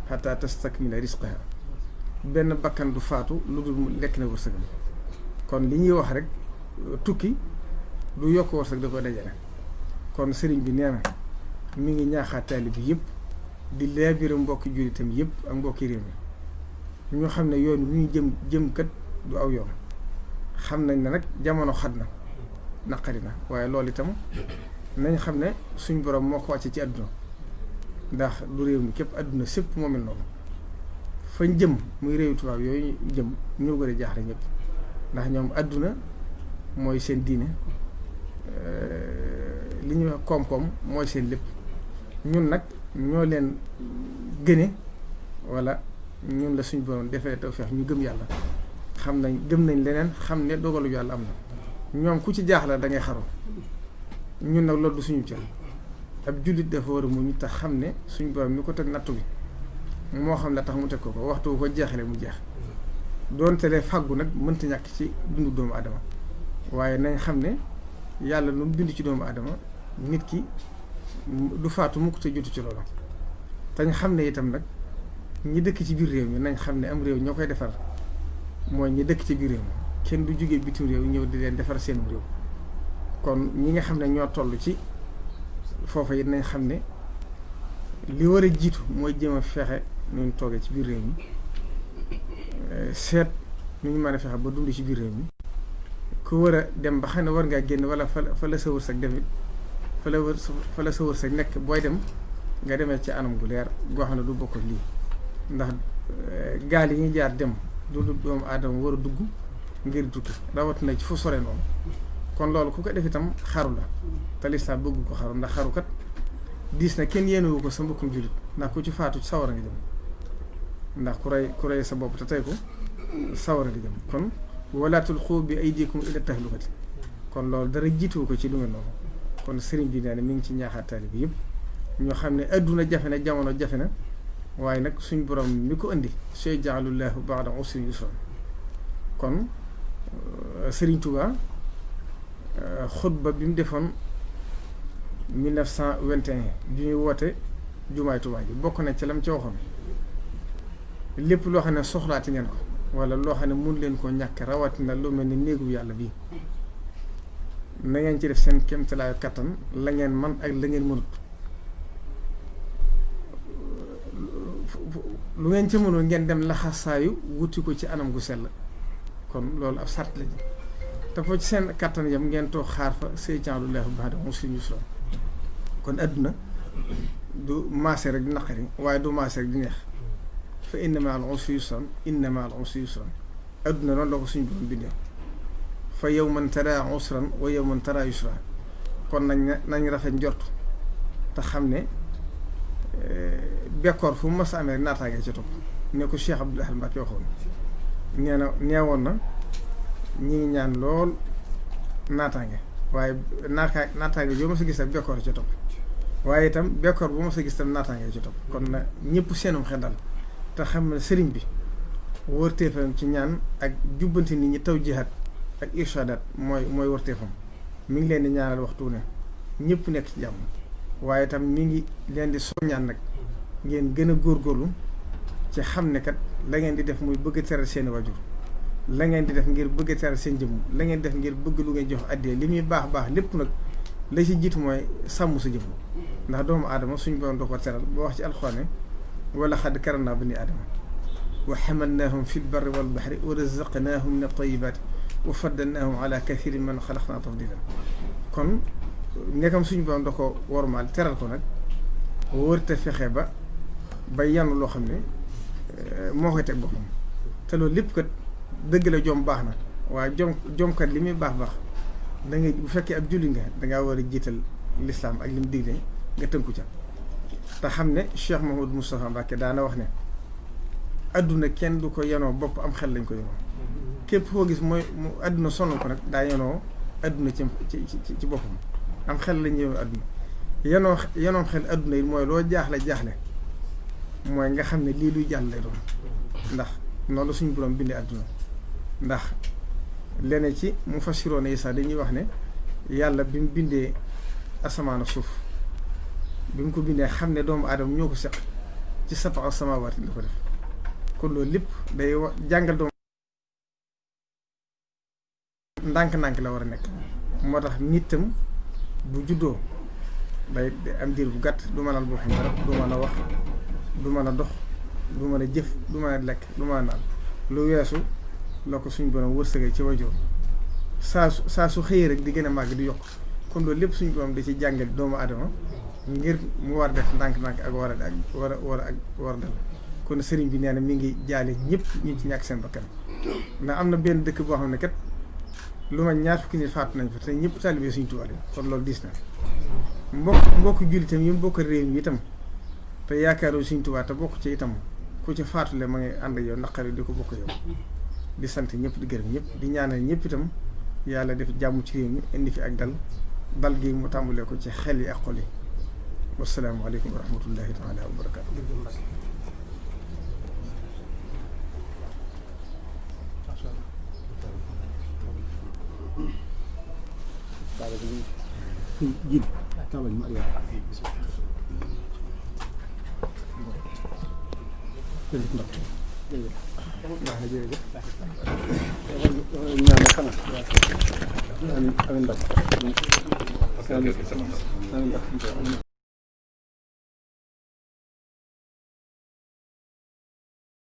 hatta tastakmila rizqaha benn bakkan du faatu lu dul mu lekk na wërsëgam kon li ñuy wax rek tukki du yokk wërsëg da koy dajale kon sëriñ bi nee na mi ngi ñaaxaat taalibe bi yëpp di laabire mbokki jullitam yëpp ak mbokki réew mi ñu xam ne yoon wi ñu jëm kat du aw yoon xam nañ ne nag jamono xat na naqari na waaye loolu itam nañ xam ne suñ borom moo ko wàcce ci àdduna ndax du réew mi képp àdduna sépp moo mel noonu fañ jëm muy réew tubaab yooyu jëm ñoo gën a jaaxle ñëpp ndax ñoom àdduna mooy seen diine li ñuy wax koom-koom mooy seen lépp ñun nag ñoo leen gëne wala ñun la suñ borom defee tawfeex ñu gëm yàlla xam nañ gëm nañ leneen xam ne dogalu yàlla am na ñoom ku ci jaaxle da ngay xaru ñun nag loolu du suñu cër ab jullit dafa war a muñ tax xam ne suñ borom mi ko teg nattu bi moo xam la tax mu teg ko waxtu ko jeexale mu jeex doonte lee fàggu nag mënta ñàkk ci dundu doomu aadama waaye nañ xam ne yàlla lu mu bind ci doomu aadama nit ki du faatu mukk te jotu ci loolu tañ xam ne itam nag ñi dëkk ci biir réew mi nañ xam ne am réew ñoo koy defar mooy ñi dëkk ci biir réew mi kenn du jógee bitim réew ñëw di leen defar seen réew kon ñi nga xam ne ñoo toll ci foofa it nañ xam ne li war a jiitu mooy jéem a fexe ñu toogee ci biir réew mi seet nu ñu mën a fexe ba dund ci biir réew mi ku war a dem ba xam ne war ngaa génn wala fa la sa wërsëg dem it fa la sa wërsëg nekk booy dem nga demee ci anam gu leer goo xam ne du bokk lii ndax gaal yi ñuy jaar dem du doomu aadama war a dugg ngir tukki rawatina ci fu sore noonu kon loolu ku ko def itam xaru la te lislaam bëgg ko xaru ndax xaru kat diis na kenn yéenewu ko sa mbokkum jullit ndax ku ci faatu ci sawara nga jëm ndax ku rey sa bopp te tey ko sawara nga jëm kon wala tulqu bi aydikum ila tahlukati kon loolu dara jiituwu ko ci lu mel noonu kon sëriñ bi nee na mi ngi ci ñaaxaat taalibe bi yëpp ñoo xam ne adduna jafe na jamono jafe na waaye nag suñ borom mi ko indi sayaj'alullahu ba'da usrin yusran kon Sëriñ Tuubaa xutba bi mu defoon 1921 bi ñuy woote jumaay Tuubaa ji bokk na ci lam ci waxoon lépp loo xam ne soxlaati ngeen ko wala loo xam ne mun leen koo ñàkk rawatina lu mel ni néegu yàlla bii na ngeen ci def seen kéemtalaayu kattan la ngeen man ak la ngeen mënut lu ngeen ci mënul ngeen dem laxasaayu wuti ko ci anam gu sell kon loolu ab sart la ji te foo ci seen kattan yam ngeen toog xaar fa sayaj'alullahu ba'da usrin yusran kon adduna du maase rek di naqari waaye du maase rek di neex fa inna ma'al usri yusran inna ma'al usri yusran adduna noonu la ko suñu borom bindee fa yawman tara usran wa yawman tara yusra kon nañ rafet njort te xam ne bekkoor fu mu mas a amee naataange ci topp ne ko Cheikh Abdoul Ahad Mbacké waxoon neewoon na ñi ngi ñaan lool naataange waaye naataange yoo ma sa gis tam bekkoor ci topp waaye itam bekkoor bu ma sa gis tam naataange ci topp kon na ñëpp seenum xel dal te xam ne sëriñ bi wërteefam ci ñaan ak jubbanti nit ñi taw jihaat ak irshadaat mooy wërteefam mi ngi leen di ñaanal waxtu ne ñëpp nekk ci jàmm waaye itam mi ngi leen di soññaan nag ngeen gën a góorgóorlu ci xam ne kat la ngeen di def muy bëgg a teral seen wajur la ngeen di def ngir bëgg a teral seen jëmm la ngeen def ngir bëgg lu ngeen jox addee li muy baax baax lépp nag la ci jiitu mooy sàmm sa jëmm ndax doomu aadama suñ borom da ko teral ba wax ci alxuraan wala xad karamnaa bani aadama wa hamalnaahum fi lbarri wal bahri wa razaqnaahum min at-tayyibaati wa faddalnaahum ala kathirin man xalaqnaa tafdiilan kon nekkam suñu borom da ko wormaal teral ko nag wërte fexe ba yanu loo xam ne moo koy teg boppam te loolu lépp kat dëgg la jom baax na waaye jomkat li muy baax da ngay bu fekkee ab julli nga dangaa war a jiital lislaam ak li mu digle nga tënku ca te xam ne Cheikh Mouhamadou Moustapha Mbacké daana wax ne adduna kenn du ko yenoo bopp am xel lañ ko yenoo képp koo gis mooy mu adduna sonal ko nag daa yenoo adduna ci boppam am xel lañ yenoo adduna yenoom xel adduna yi mooy loo jaaxle mooy nga xam ne lii luy jàll lay doon ndax noonu la suñu borom bindee adduna ndax leneen ci mu fassiroon yi sax dañuy wax ne yàlla bi mu bindee asamaan ak suuf bi mu ko bindee xam ne doomu aadama ñoo ko seq ci sab'a samaawaati la ko def kon loolu lépp day jàngal doom ndànk-ndànk la war a nekk moo tax nit tam bu juddoo day am diir bu gàtt du mën a boppam dara du mën a wax du mën a dox du mën a jëf du mën a lekk du mën a naan lu weesu la ko suñ borom wërsëgal ci wajur saa su xëyee rek di gën a màgg di yokk kon loolu lépp suñ borom da ci jàngal doomu adama ngir mu war def ndànk-ndànk ak war a dal kon sëriñ bi nee na mi ngi jaale ñëpp ñu ci ñàkk seen bakkan ndax am na benn dëkk boo xam ne kat lu ma ñaar fukki nit faatu nañ fa te ñëpp taalibe Sëriñ Tuubaa kon loolu diis na mbokk jullitam yi mu bokk réew mi itam te yaakaaroo Sëriñ Tuubaa te bokk ci itam ku ci faatule ma ngi ànd ak yow naqari di ko bokk yow di sant ñëpp di gërëm ñëpp di ñaanal ñëpp itam yàlla def jàmm ci réew mi indi fi ak dal gi mu tàmbalee ko ci xel yi ak xol yi wasalaamaaleykum wa rahmatullahi taala wa barakaatu. Amiin